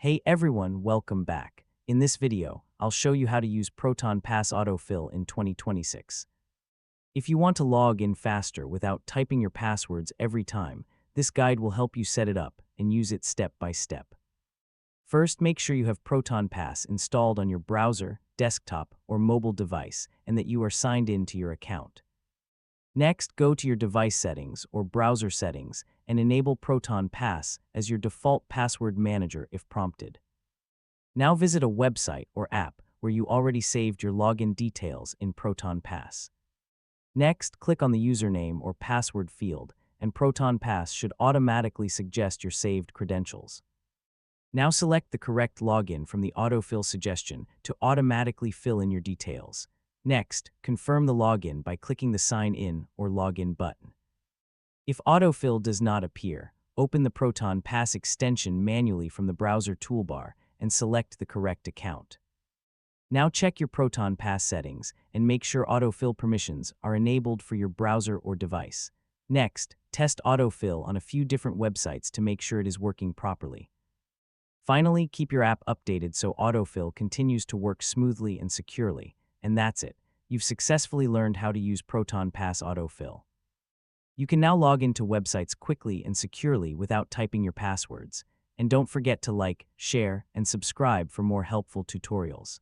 Hey everyone, welcome back. In this video, I'll show you how to use Proton Pass Autofill in 2026. If you want to log in faster without typing your passwords every time, this guide will help you set it up and use it step by step. First, make sure you have Proton Pass installed on your browser, desktop, or mobile device and that you are signed in to your account. Next, go to your device settings or browser settings and enable Proton Pass as your default password manager if prompted. Now visit a website or app where you already saved your login details in Proton Pass. Next, click on the username or password field, and Proton Pass should automatically suggest your saved credentials. Now select the correct login from the autofill suggestion to automatically fill in your details. Next, confirm the login by clicking the Sign In or Login button. If autofill does not appear, open the Proton Pass extension manually from the browser toolbar and select the correct account. Now check your Proton Pass settings and make sure autofill permissions are enabled for your browser or device. Next, test autofill on a few different websites to make sure it is working properly. Finally, keep your app updated so autofill continues to work smoothly and securely. And that's it. You've successfully learned how to use Proton Pass Autofill. You can now log into websites quickly and securely without typing your passwords. And don't forget to like, share, and subscribe for more helpful tutorials.